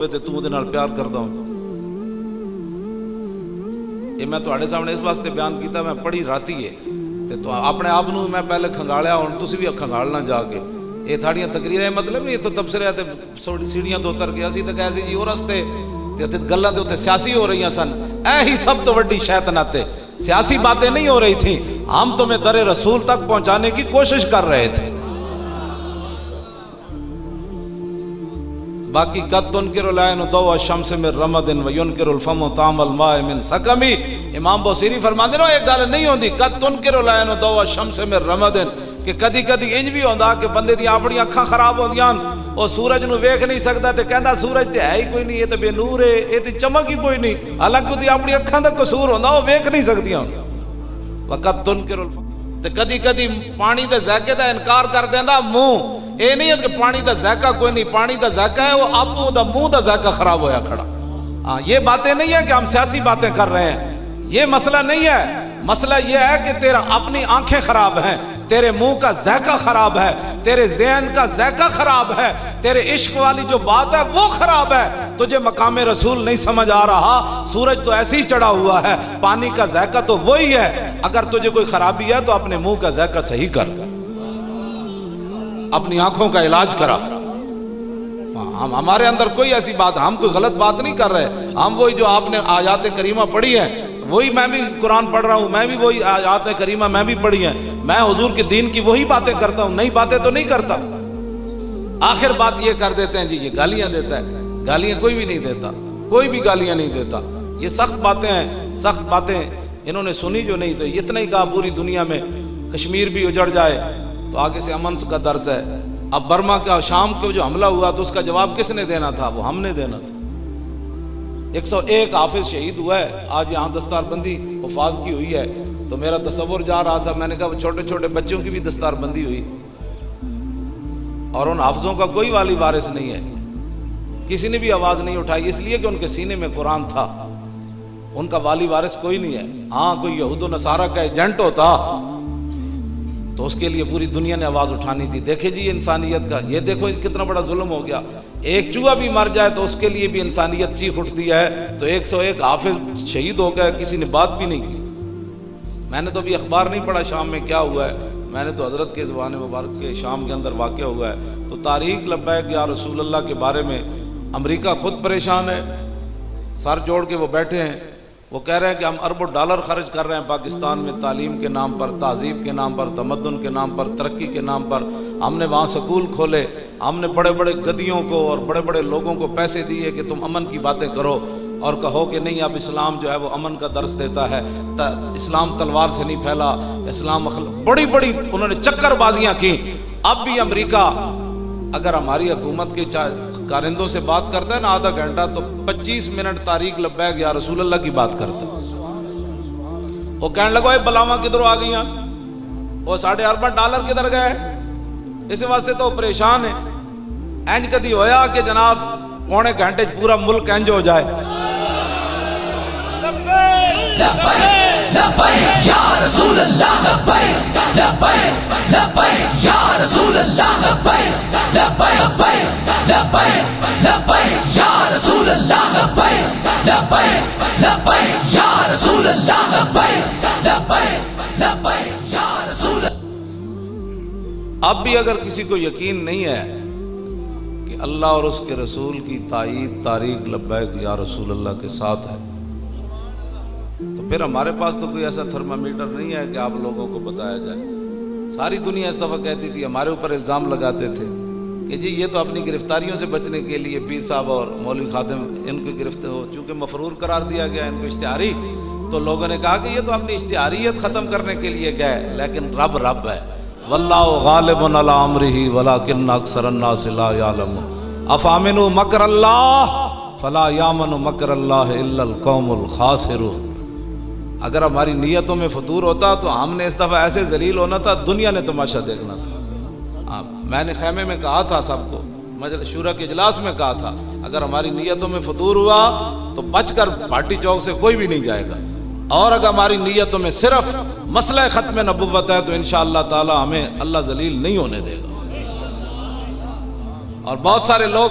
تے تو دے نال پیار کردا ہوں. یہ میں تواڈے سامنے اس واسطے بیان کیتا، میں پڑھی راتی ہے تے تو اپنے آپ نو میں پہلے کھنگالیا، ہن تسی بھی کھنگالنا جا کے. یہ تھاڑیاں تقریراں مطلب نہیں، تو تبصرے تے سیڑھیاں تو اتر گیا سی تے کہے سی جی وہ رستے تے گلاں دے اوتے سیاسی ہو رہی سن. اے ہی سب تو بڑی شیطنت ہے، سیاسی باتیں نہیں ہو رہی تھیں، ہم تمہیں در رسول تک پہنچانے کی کوشش کر رہے تھے. باقی قد تنکر العین ضوء الشمس من رمد وینکر الفم طعم الماء من سقم. امام بوصیری فرماندے نے ایک گل نہیں ہوندی قد تنکر العین ضوء الشمس من رمد، کہ کدی کدی انج بھی ہوندا کہ بندے دی اپنی اکھاں خراب ہوندیاں، او سورج نو ویکھ نہیں سکدا تے کہندا سورج تے ہے ہی کوئی نہیں، یہ تے بے نور ہے، یہ تے چمک ہی کوئی نہیں، حالانکہ دی اپنی اکھاں دا قصور ہوندا، او ویکھ نہیں سکدیاں. وقد تنکر الفم، تے کدی کدی پانی دے ذائقے دا انکار کر دیندا منہ. اے نہیں ہے کہ پانی دا ذائقہ کوئی نہیں، پانی دا ذائقہ ہے وہ آپ دا منہ دا ذائقہ خراب ہویا کھڑا. ہاں یہ باتیں نہیں ہیں کہ ہم سیاسی باتیں کر رہے ہیں، یہ مسئلہ نہیں ہے. مسئلہ یہ ہے کہ تیرا اپنی آنکھیں خراب ہیں، تیرے منہ کا ذائقہ خراب ہے، تیرے ذہن کا ذائقہ خراب ہے، تیرے عشق والی جو بات ہے وہ خراب ہے. تجھے مقام رسول نہیں سمجھ آ رہا، سورج تو ایسے ہی چڑھا ہوا ہے، پانی کا ذائقہ تو وہی ہے. اگر تجھے کوئی خرابی ہے تو اپنے منہ کا ذائقہ صحیح کر، اپنی آنکھوں کا علاج کرا. ہمارے اندر کوئی ایسی بات، ہم کوئی غلط بات نہیں کر رہے، ہم وہی جو آپ نے آیات کریمہ پڑھی ہیں وہی میں بھی قرآن پڑھ رہا ہوں، میں بھی وہی آیات کریمہ میں بھی پڑھی ہیں، میں حضور کے دین کی وہی باتیں کرتا ہوں، نئی باتیں تو نہیں کرتا. آخر بات یہ کر دیتے ہیں جی یہ گالیاں دیتا ہے، گالیاں کوئی بھی نہیں دیتا، کوئی بھی گالیاں نہیں دیتا. یہ سخت باتیں ہیں، سخت باتیں انہوں نے سنی جو نہیں، تو اتنا ہی کہا پوری دنیا میں کشمیر بھی اجڑ جائے تو آگے سے امن کا درس ہے. اب برما کا شام کو جو حملہ ہوا تو اس کا جواب کس نے دینا تھا؟ وہ ہم نے دینا تھا. 101 حافظ شہید ہوا ہے، آج یہاں دستار بندی حفاظ کی ہوئی ہے، تو میرا تصور جا رہا تھا، میں نے کہا وہ چھوٹے چھوٹے بچوں کی بھی دستار بندی ہوئی اور ان حافظوں کا کوئی والی وارث نہیں ہے، کسی نے بھی آواز نہیں اٹھائی، اس لیے کہ ان کے سینے میں قرآن تھا، ان کا والی وارث کوئی نہیں ہے. ہاں کوئی یہود و نصارہ کا ایجنٹ ہوتا تو اس کے لیے پوری دنیا نے آواز اٹھانی تھی. دیکھیں جی انسانیت کا، یہ دیکھو کتنا بڑا ظلم ہو گیا. ایک چوہا بھی مر جائے تو اس کے لیے بھی انسانیت چیخ اٹھتی ہے، تو 101 حافظ شہید ہو گئے، کسی نے بات بھی نہیں کی. میں نے تو ابھی اخبار نہیں پڑھا شام میں کیا ہوا ہے، میں نے تو حضرت کے زبان مبارک کے شام کے اندر واقعہ ہوا ہے. تو تاریخ لبیک یا رسول اللہ کے بارے میں امریکہ خود پریشان ہے، سر جوڑ کے وہ بیٹھے ہیں، وہ کہہ رہے ہیں کہ ہم اربوں ڈالر خرچ کر رہے ہیں پاکستان میں، تعلیم کے نام پر، تہذیب کے نام پر، تمدن کے نام پر، ترقی کے نام پر. ہم نے وہاں سکول کھولے، ہم نے بڑے بڑے گدیوں کو اور بڑے بڑے لوگوں کو پیسے دیے کہ تم امن کی باتیں کرو اور کہو کہ نہیں اب اسلام جو ہے وہ امن کا درس دیتا ہے، اسلام تلوار سے نہیں پھیلا، اسلام بڑی بڑی انہوں نے چکر بازیاں کی. اب بھی امریکہ اگر ہماری حکومت کے کارندوں سے بات کرتا ہے نا آدھا گھنٹہ، تو 25 منٹ تاریخ لبیک یا رسول اللہ کی بات کرتا ہے. وہ کہنے لگو اے بلاواں کدھر آ گئی ہیں، وہ 1.5 ارب ڈالر کدھر گئے، اس واسطے تو پریشان ہے. اینج کدی ہویا کہ جناب پونے گھنٹے پورا ملک اینج ہو جائے. لبیک لبیک یا رسول اللہ، لبیک لبیک لبیک یا رسول اللہ، لبیک لبیک لبیک لبیک یا رسول اللہ، لبیک لبیک لبیک یا رسول اللہ، لبیک لبیک لبیک یا رسول اللہ. اب بھی اگر کسی کو یقین نہیں ہے کہ اللہ اور اس کے رسول کی تائید تاریخ لبیک یا رسول اللہ کے ساتھ ہے، تو پھر ہمارے پاس تو کوئی ایسا تھرمامیٹر نہیں ہے کہ آپ لوگوں کو بتایا جائے. ساری دنیا اس دفعہ کہتی تھی، ہمارے اوپر الزام لگاتے تھے کہ جی یہ تو اپنی گرفتاریوں سے بچنے کے لیے پیر صاحب اور مولوی خادم ان کو گرفتار چونکہ مفرور قرار دیا گیا ان کو اشتہاری، تو لوگوں نے کہا کہ یہ تو اپنی اشتہاریت ختم کرنے کے لیے گئے. لیکن رب رب ہے، واللہ غالب علی امرہ ولکن اکثر الناس لا یعلمون. افامنوا مکر اللہ فلا یامن مکر اللہ الا القوم الخاسرون. اگر ہماری نیتوں میں فطور ہوتا تو ہم نے اس دفعہ ایسے ذلیل ہونا تھا، دنیا نے تماشا دیکھنا تھا. میں نے خیمے میں کہا تھا سب کو، مجلس شورا کے اجلاس میں کہا تھا، اگر ہماری نیتوں میں فطور ہوا تو بچ کر بھاٹی چوک سے کوئی بھی نہیں جائے گا، اور اگر ہماری نیتوں میں صرف مسئلہ ختم نبوت ہے تو انشاءاللہ تعالی ہمیں اللہ ذلیل نہیں ہونے دے گا. اور بہت سارے لوگ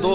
2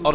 اور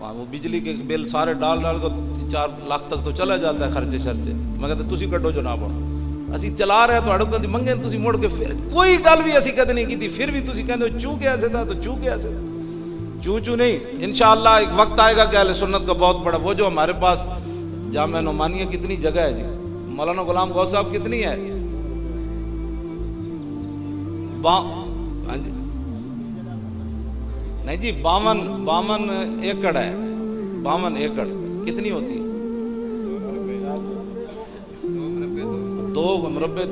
وہاں وہ بجلی کے بل سارے ڈال ڈال کو 4 لاکھ تک تو چلا جاتا ہے خرچے شرچے. میں کہتے تسی کٹو جناب اسی چلا رہے تو اڑکن دی منگے تسی مڑ کے پھر کوئی گل بھی اسی کدے نہیں کیتی, پھر بھی تسی کہندے چوں کے ایسے تھا تو چوں کے ایسے چوں نہیں. انشاءاللہ ایک وقت آئے گا کہ اہل سنت کا بہت بڑا وہ جو ہمارے پاس جامعہ نعمانیہ کتنی جگہ ہے جی, مولانا غلام غوث صاحب کتنی ہے, ہاں جی نہیں جی 52 ایکڑ ہے, 52 ایکڑ کتنی ہوتی ہے 2 مربع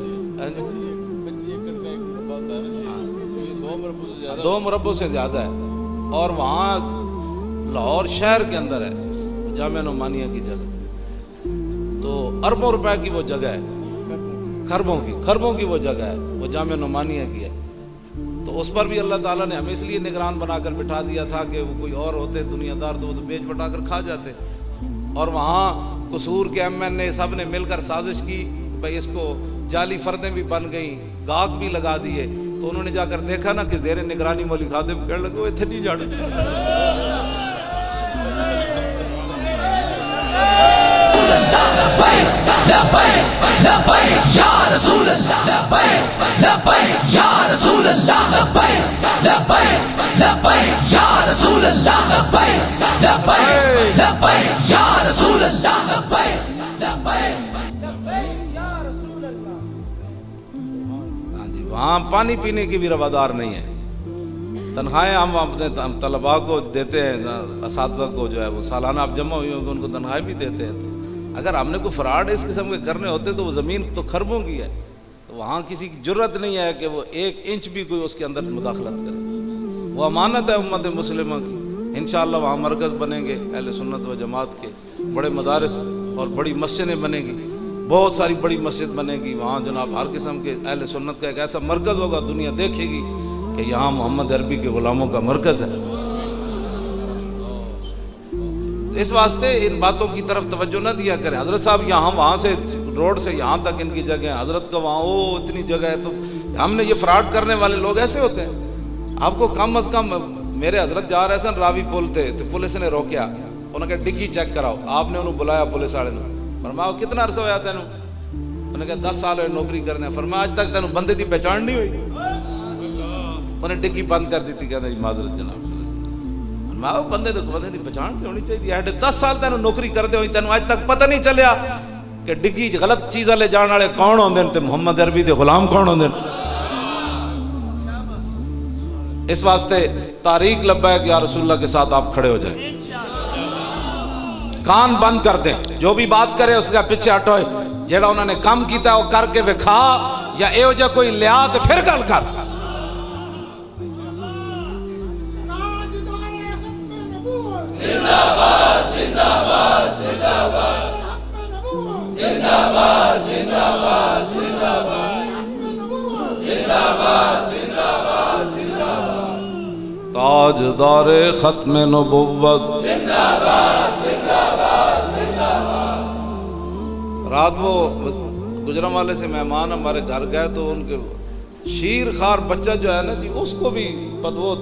2 مربع سے زیادہ ہے, اور وہاں لاہور شہر کے اندر ہے جامعہ نعمانیہ کی جگہ, تو اربوں روپے کی وہ جگہ ہے, خربوں کی وہ جگہ ہے, وہ جامعہ نعمانیہ کی ہے. تو اس پر بھی اللہ تعالیٰ نے ہمیں اس لیے نگران بنا کر بٹھا دیا تھا کہ وہ کوئی اور ہوتے دنیا دار تو وہ تو بیچ بٹا کر کھا جاتے. اور وہاں قصور کے ایم این سب نے مل کر سازش کی بھائی اس کو جعلی فردیں بھی بن گئیں, گاہک بھی لگا دیے. تو انہوں نے جا کر دیکھا نا کہ زیر نگرانی مولی خادم کہنے لگے وہ اتنے نہیں جانے. لبیک لبیک یا رسول اللہ, لبیک لبیک یا رسول اللہ, لبیک لبیک لبیک یا رسول اللہ, لبیک لبیک لبیک یا رسول اللہ, لبیک لبیک لبیک یا رسول اللہ. ہاں جی وہاں پانی پینے کی بھی روادار نہیں ہے. تنخواہیں ہم اپنے طلباء کو دیتے ہیں, اساتذہ کو جو ہے وہ سالانہ آپ جمع ہوئی ہوں ان کو تنخواہیں بھی دیتے ہیں. اگر ہم نے کوئی فراڈ اس قسم کے کرنے ہوتے تو وہ زمین تو خربوں کی ہے, تو وہاں کسی کی جرت نہیں ہے کہ وہ 1 انچ بھی کوئی اس کے اندر مداخلت کرے. وہ امانت ہے امت مسلمہ کی. انشاءاللہ وہاں مرکز بنیں گے اہل سنت و جماعت کے, بڑے مدارس اور بڑی مسجدیں بنیں گی, بہت ساری بڑی مسجد بنے گی. وہاں جناب ہر قسم کے اہل سنت کا ایک ایسا مرکز ہوگا, دنیا دیکھے گی کہ یہاں محمد عربی کے غلاموں کا مرکز ہے. اس واسطے ان باتوں کی طرف توجہ نہ دیا کریں. حضرت صاحب یہاں وہاں سے روڈ سے یہاں تک ان کی جگہ ہے, حضرت کا وہاں وہ اتنی جگہ ہے. تو ہم نے یہ فراڈ کرنے والے لوگ ایسے ہوتے ہیں. آپ کو کم از کم میرے حضرت جا رہے سن راوی پل تھے تو پولیس نے روکیا, انہوں نے کہا ڈگی چیک کراؤ. آپ نے انہوں بلایا پولیس والے نے, فرمایا کتنا عرصہ ہوا تینوں؟ انہوں نے کہا 10 سال ہوئے نوکری کرنے. فرمایا آج تک تینوں بندے دی پہچان نہیں ہوئی؟ انہیں ڈگی بند کر دی تھی, کہتے ہیں معذرت جناب. میں بندے دی پہچان نہیں ہونی چاہیے. 10 سال تینوں نوکری کرتے ہوئی تینوں اج تک پتہ نہیں چلیا کہ ڈگی غلط چیزاں لے جان والے کون ہوندے تے محمد عربی دے غلام کون ہوندے. اس واسطے تاریخ لبیک یا رسول اللہ کے ساتھ آپ کھڑے ہو جائیں, کان بند کر دیں. جو بھی بات کرے اس کا پیچھے ہٹو. جیڑا انہوں نے کام کیتا ہے وہ کر کے وکھا, یا ایو جا کوئی لیا تو پھر گل کر. تاجدار ختم نبوت. رات وہ گجران والے سے مہمان ہمارے گھر گئے تو ان کے شیر خار بچہ جو ہے نا جی, اس کو بھی پدوت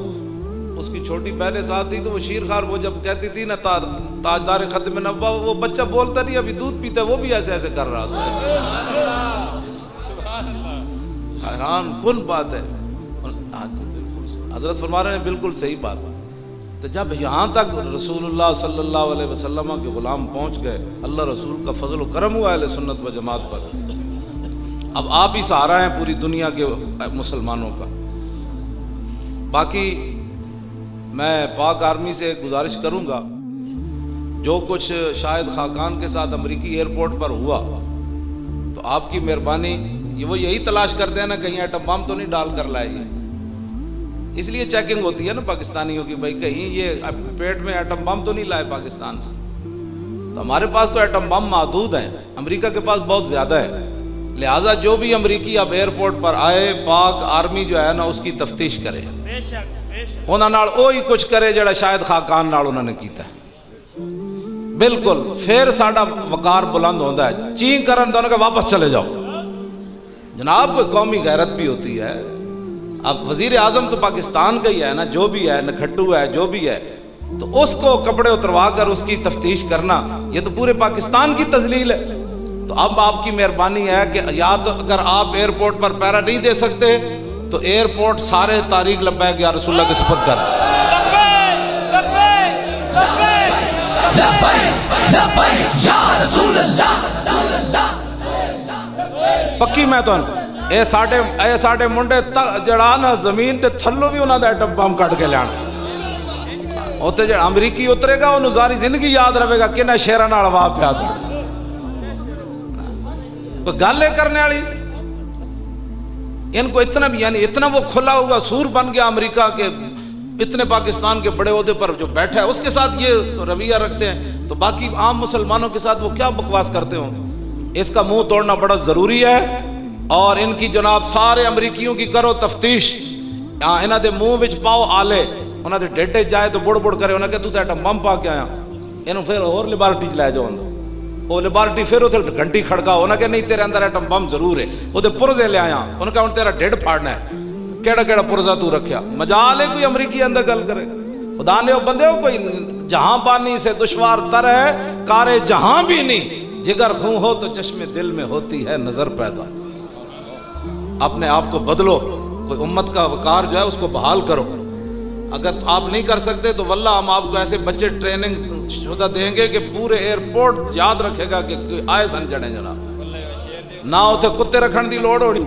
اس کی چھوٹی بہنیں ساتھ تھی, تو وہ شیر خار وہ جب کہتی تھی نا تاجدار ختم نبوت, وہ بچہ بولتا نہیں, ابھی دودھ پیتا ہے, وہ بھی ایسے ایسے کر رہا تھا. حیران کن بات ہے. حضرت فرما رہے ہیں بالکل صحیح بات. تو جب یہاں تک رسول اللہ صلی اللہ علیہ وسلم کے غلام پہنچ گئے, اللہ رسول کا فضل و کرم ہوا اہل سنت و جماعت پر. اب آپ ہی سہارا ہیں پوری دنیا کے مسلمانوں کا. باقی میں پاک آرمی سے گزارش کروں گا, جو کچھ شاہد خاقان کے ساتھ امریکی ایئرپورٹ پر ہوا, تو آپ کی مہربانی وہ یہی تلاش کرتے ہیں نا کہیں ایٹم بم تو نہیں ڈال کر لائے. اس لیے چیکنگ ہوتی ہے نا پاکستانیوں کی, بھائی کہیں یہ پیٹ میں ایٹم بم تو نہیں لائے پاکستان سے. تو ہمارے پاس تو ایٹم بم محدود ہیں, امریکہ کے پاس بہت زیادہ ہے. لہٰذا جو بھی امریکی اب ایئرپورٹ پر آئے, پاک آرمی جو ہے نا اس کی تفتیش کرے, انہوں نے وہی کچھ کرے جڑا شاید خاقان نال انہوں نے کیتا ہے. بالکل پھر ساڈا وقار بلند ہوتا ہے. چین کرن تو انہوں نے کہا واپس چلے جاؤ. جناب کوئی قومی غیرت بھی ہوتی ہے. اب وزیر اعظم تو پاکستان کا ہی ہے نا, جو بھی ہے, نکھٹو ہے, جو بھی ہے, تو اس کو کپڑے اتروا کر اس کی تفتیش کرنا یہ تو پورے پاکستان کی تذلیل ہے. تو اب آپ کی مہربانی ہے کہ یا تو اگر آپ ایئرپورٹ پر پہرا نہیں دے سکتے تو ایئرپورٹ سارے طریق لبیک یا رسول اللہ کے سپرد کر. لبیک لبیک یا رسول اللہ. پکی میں تو اے ساڈے منڈے جڑا نا زمین تے تھلو بھی انہاں دا ایٹم بم کٹ کے لیان. اوتے جڑا امریکی اترے گا انہوں ساری زندگی یاد رہے گا کنا شہراں نال واہ پیا تو. کوئی گل ہے کرنے والی. ان کو اتنا بھی یعنی اتنا وہ کھلا ہوا سور بن گیا امریکہ کے اتنے پاکستان کے بڑے عہدے پر جو بیٹھا ہے اس کے ساتھ یہ رویہ رکھتے ہیں تو باقی عام مسلمانوں کے ساتھ وہ کیا بکواس کرتے ہوں. اس کا منہ توڑنا بڑا ضروری ہے اور ان کی جناب سارے امریکیوں کی کرو تفتیش. انہاں دے منہ وچ پاؤ آلے انہاں دے ڈیڈے جائے تو بڑ بڑ کرے انہاں کہ تو تے ایٹم بم پا کے آیا اینوں پھر اور لیبارٹری چ لے جاؤ. وہ لیبارٹری پھر اتنے گھنٹی کھڑکا انہاں کہ نہیں تیرے اندر ایٹم بم ضرور ہے. وہ پرزے لے آیا انہوں کہ ہن تیرا ڈیڈ پھاڑنا ہے. کیڑا کیڑا پرزا تو رکھیا مجال ہے کوئی امریکی اندر گل کرے. خدا نے وہ بندے ہو کوئی جہاں پانی سے دشوار تر ہے کارے جہاں بھی نہیں. جگر خون ہو تو چشم دل میں ہوتی ہے نظر پیدا. اپنے آپ کو بدلو. کوئی امت کا وقار جو ہے اس کو بحال کرو. اگر آپ نہیں کر سکتے تو واللہ ہم آپ کو ایسے بچے ٹریننگ شدہ دیں گے کہ پورے ایئرپورٹ یاد رکھے گا کہ آئے سن جڑے جناب. نہ اتنے کتے رکھن دی لوڑ ہوڑی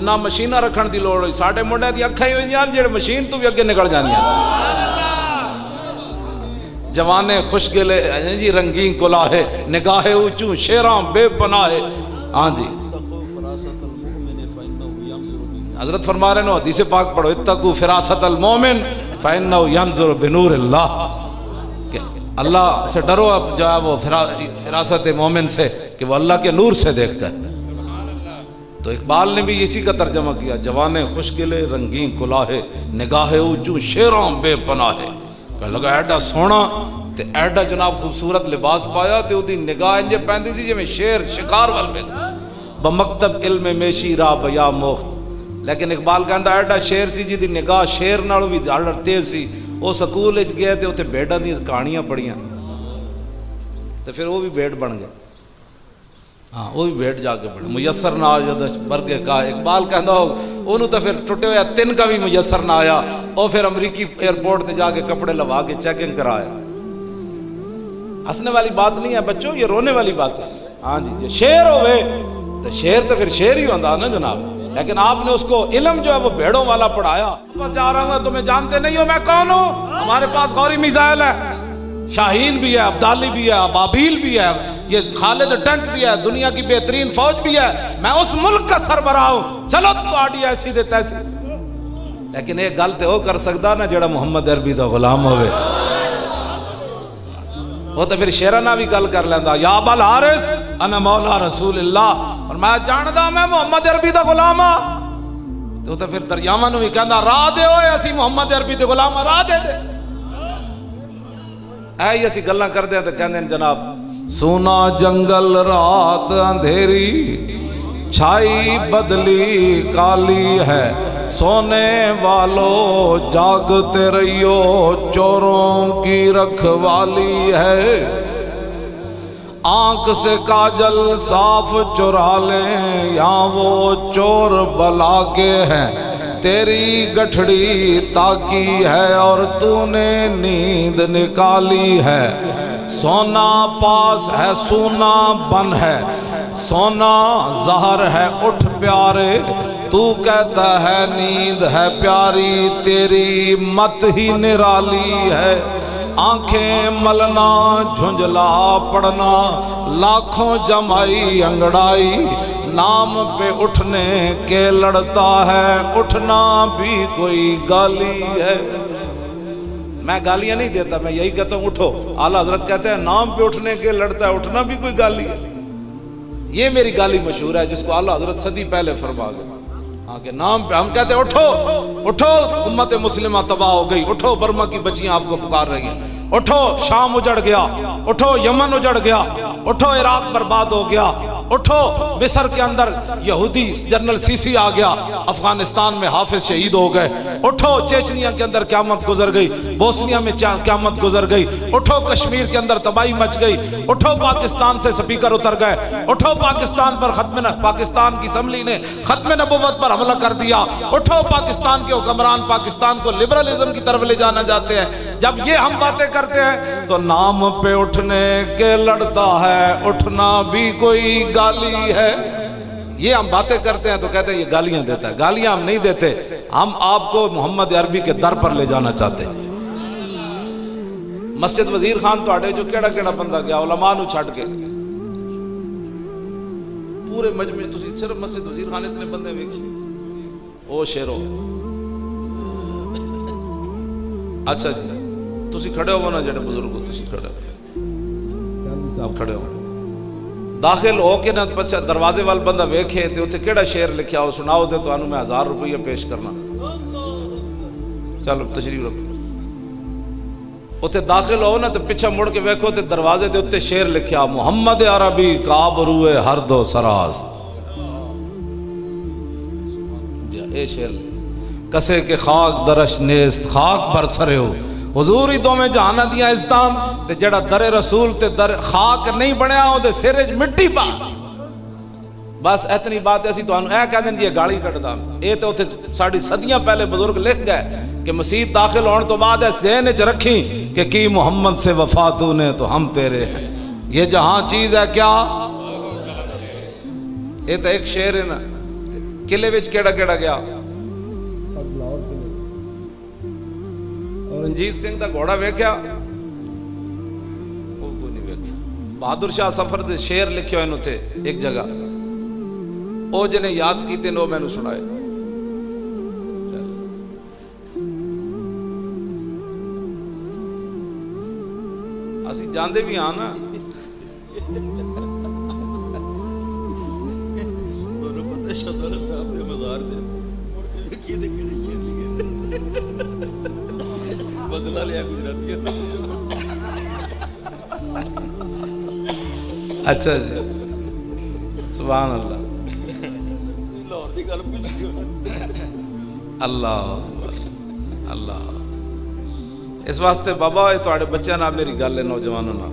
نہ مشینہ رکھن دی لوڑ ہوئی. ساڈے منڈے دی اکھاں ہی ہوئی جان جڑے مشین تو بھی اگے نکل جانیاں. جوانے خوش گلے جی رنگین کلاہے نگاہے اونچوں شیراں بے پناہ. ہاں جی حضرت فرما رہے ہیں حدیث پاک پڑھو اتقوا فراست المومن فإنہ ینظر بنور اللہ. کہ اللہ سے ڈرو اب جو ہے وہ فراست مومن سے کہ وہ اللہ کے نور سے دیکھتا ہے. تو اقبال نے بھی اسی کا ترجمہ کیا جوانے خوش گلے رنگین کلاہے نگاہے اونچوں شیراں بے پناہ. کہنے لگا ایڈا سونا تے ایڈا جناب خوبصورت لباس پایا تے اودی نگاہ انجے پیندی سی جویں شیر شکار وال پہ بمکتب علم میشی راہ بیا موخت. لیکن اقبال کہندا ایڈا شیر سی جی دی نگاہ شیر نالوں بھی زیادہ تیز سی. وہ سکول وچ گئے تے اوتھے بھیڑاں دی کہانیاں پڑھیاں تے پھر وہ بھی بھیڑ بن گئے. ہاں وہ بھی بھیڑ جا کے بڑھے میسر نہ آیا برگے کا. اقبال کہندا انہوں تو پھر ٹوٹے ہویا تن کا بھی میسر نہ آیا. اور پھر امریکی ایئرپورٹ تے جا کے کپڑے لوا کے چیکنگ کرایا. ہنسنے والی بات نہیں ہے بچوں یہ رونے والی بات ہے. ہاں جی یہ شیر ہوئے تو شیر تو پھر شیر ہی ہوتا نا جناب. لیکن آپ نے اس کو علم جو ہے وہ بھیڑوں والا پڑھایا. جا رہا ہوں تمہیں جانتے نہیں ہو میں کون ہوں. ہمارے پاس غوری میزائل ہے شاہین بھی ہے ابدالی بھی ہے ابابیل بھی ہے یہ خالد ٹینک بھی ہے دنیا کی بہترین فوج بھی ہے. میں اس ملک کا سربراہ ہوں. چلو تو آڈی ایسی دے تیسی. لیکن ایک گل تے وہ کر سکتا نا جڑا محمد عربی دا غلام ہوئے. وہ تو پھر شیرانہ بھی گل کر لیندہ یا ابا الحارث انا مولا رسول اللہ. اور میں جاندہ میں محمد عربی دا غلام ہوں. تو پھر دریاواں نو بھی کہندا راہ دے ہوئے اسی محمد عربی دے غلام راہ دے دے. اے اسی گلاں کر دے تو کہندے جناب سونا جنگل رات اندھیری چھائی بدلی کالی ہے سونے والو جاگتے رہیو چوروں کی رکھوالی ہے. آنکھ سے کاجل صاف چرا لیں یا وہ چور بلا کے ہیں. تیری گٹھڑی تاکی ہے اور تو نے نیند نکالی ہے. سونا پاس ہے سونا بن ہے سونا زہر ہے اٹھ پیارے. تو کہتا ہے نیند ہے پیاری تیری مت ہی نرالی ہے. آنکھیں ملنا جھنجلا پڑنا لاکھوں جمائی انگڑائی نام پہ اٹھنے کے لڑتا ہے اٹھنا بھی کوئی گالی ہے. میں گالیاں نہیں دیتا میں یہی کہتا ہوں اٹھو. اعلیٰ حضرت کہتے ہیں نام پہ اٹھنے کے لڑتا ہے اٹھنا بھی کوئی گالی ہے. یہ میری گالی مشہور ہے جس کو اعلیٰ حضرت صدی پہلے فرما گئے. ہاں کہ نام پہ ہم کہتے ہیں اٹھو اٹھو امت مسلمہ تباہ ہو گئی. اٹھو برما کی بچیاں آپ کو پکار رہی ہیں. اٹھو شام اجڑ گیا. اٹھو یمن اجڑ گیا. اٹھو عراق برباد ہو گیا. اٹھو مصر کے اندر یہودی جنرل سیسی آ گیا، افغانستان میں حافظ شہید ہو گئے، اٹھو چیچنیا کے اندر قیامت گزر گئی، بوسنیا میں قیامت گزر گئی، اٹھو کشمیر کے اندر تباہی مچ گئی، اٹھو پاکستان سے سپیکر اتر گئے، اٹھو پاکستان پر پاکستان کی اسمبلی نے ختم نبوت پر حملہ کر دیا، اٹھو پاکستان کے حکمران پاکستان کو لبرلزم کی طرف لے جانا چاہتے ہیں۔ جب یہ ہم باتیں کرتے ہیں تو نام پہ اٹھنے کے لڑتا ہے، اٹھنا بھی کوئی گالی ہے۔ یہ ہم باتیں کرتے ہیں تو کہتے ہیں یہ گالیاں دیتا ہے، گالیاں ہم نہیں دیتے، ہم آپ کو محمد عربی کے در پر لے جانا چاہتے ہیں۔ مسجد وزیر خان تو آڑے جو کیڑا کیڑا بندہ گیا علماء نو چھڑ کے، پورے مجمع تسی صرف مسجد وزیر خان اتنے بندے ویکھی او شیرو۔ اچھا جی تسی کھڑے ہو نا جڑے بزرگ ہو، تسی کھڑے ہو، صاحب کھڑے ہو، داخل ہو کے نہ بچہ دروازے وال بندہ ویکھے تے اوتھے کیڑا شعر لکھیا ہو سناؤ تے تانوں میں 1000 روپیہ پیش کرنا۔ چلو تشریف رکھو، اوتھے داخل ہو نا تے پیچھے مڑ کے ویکھو تے دروازے دے اوتے شعر لکھیا، محمد عربی کا آبروئے ہر دو سراست، اے شعر کسے کے خاک درش نیست خاک بر سرے ہو، حضور ہی دو میں جہانہ دیا ازدان تے جڑا در رسول تے در خاک نہیں بنیا ہو دے سرج مٹی پا۔ بس اتنی بات ایسی تو اے کہہ دیں یہ گاڑی کٹ دا، اے تو اتھے ساڑھی صدیاں پہلے بزرگ لکھ گئے کہ مسجد داخل ہونے تو بعد ہے ذہن وچ رکھیں کہ کی محمد سے وفا تو نے تو ہم تیرے ہیں، یہ جہاں چیز ہے کیا، اے تو ایک شعر ہے نا۔ قلعے وچ کیڑا کیڑا گیا، رنجیت سنگھ دا گھوڑا ویکھیا، وہ کوئی نہیں ویکھیا۔ بہادر شاہ سفر دے شعر لکھے ہوئے تھے ایک جگہ، او جنہیں یاد کیتے نو میں نے سنائے۔ اسی جاندے بھی ہاں نا، دونوں بندے شہزادہ صاحب دے مزار دے ویکھیے تے کیڑے شعر لکھے بدلا لیا گجراتی۔ اچھا جی سبحان اللہ، اللہ اللہ۔ اس واسطے بابا یہ تھوڑے بچے نہ میری گل ہے نوجوانوں نہ،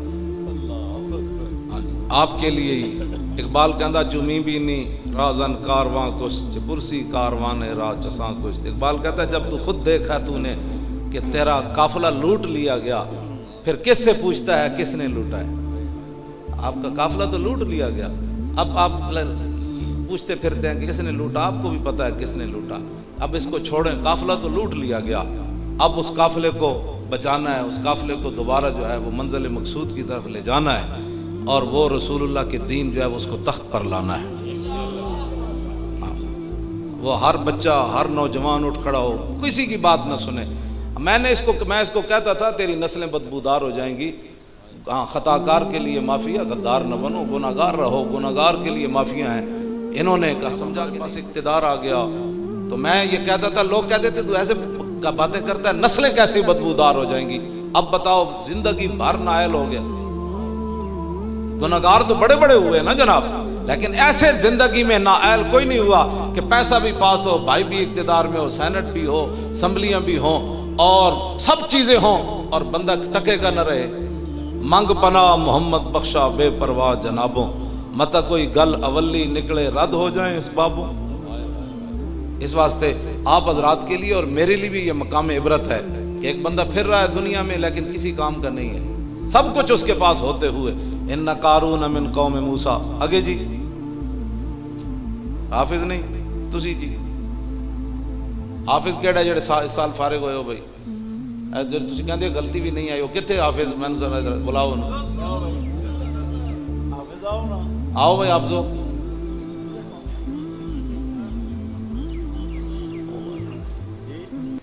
آپ کے لیے ہی اقبال کہندا چومی بھی نہیں رازن کارواں کچھ پرسی کارواں راہ چساں کچھ۔ اقبال کہتا ہے جب تو خود دیکھا تو نے کہ تیرا قافلہ لوٹ لیا گیا، پھر کس سے پوچھتا ہے کس نے لوٹا ہے؟ آپ کا قافلہ تو لوٹ لیا گیا، اب آپ پوچھتے پھرتے ہیں کہ کس نے لوٹا، آپ کو بھی پتا ہے کس نے لوٹا۔ اب اس کو چھوڑیں، قافلہ تو لوٹ لیا گیا، اب اس قافلے کو بچانا ہے، اس قافلے کو دوبارہ جو ہے وہ منزل مقصود کی طرف لے جانا ہے، اور وہ رسول اللہ کے دین جو ہے وہ اس کو تخت پر لانا ہے۔ وہ ہر بچہ ہر نوجوان اٹھ کھڑا ہو، کسی کی بات نہ سنے۔ میں اس کو کہتا تھا تیری نسلیں بدبودار ہو جائیں گی، ہاں خطا کار کے لیے معافیا، غدار نہ بنو، گناہ گار رہو، گناہ گار کے لیے معافیا ہیں۔ انہوں نے کہا سمجھا کہ بس اقتدار آ گیا، تو میں یہ کہتا تھا، لوگ کہتے تھے تو ایسے باتیں کرتا ہے، نسلیں کیسے بدبودار ہو جائیں گی؟ اب بتاؤ زندگی بھر نائل ہو گیا، گناہ گار تو بڑے بڑے ہوئے نا جناب، لیکن ایسے زندگی میں نائل کوئی نہیں ہوا کہ پیسہ بھی پاس ہو، بھائی بھی اقتدار میں ہو، سینٹ بھی ہو، اسمبلیاں بھی ہوں اور سب چیزیں ہوں، اور بندہ ٹکے کا نہ رہے۔ منگ پناہ محمد بخشا بے پرواہ جنابوں، متا کوئی گل اولی نکلے رد ہو جائیں اس بابوں۔ اس واسطے آپ حضرات کے لیے اور میرے لیے بھی یہ مقام عبرت ہے کہ ایک بندہ پھر رہا ہے دنیا میں لیکن کسی کام کا نہیں ہے، سب کچھ اس کے پاس ہوتے ہوئے۔ ان قارون من قوم موسیٰ، آگے جی حافظ نہیں تسی جی حافظ کیڑا جڑے اس سال فارغ ہوئے ہو بھائی، جڑے تسی کہندے غلطی بھی نہیں آئی ہو، کتے حافظ؟ میں نے بلاؤ نا، آؤ بھائی حافظو۔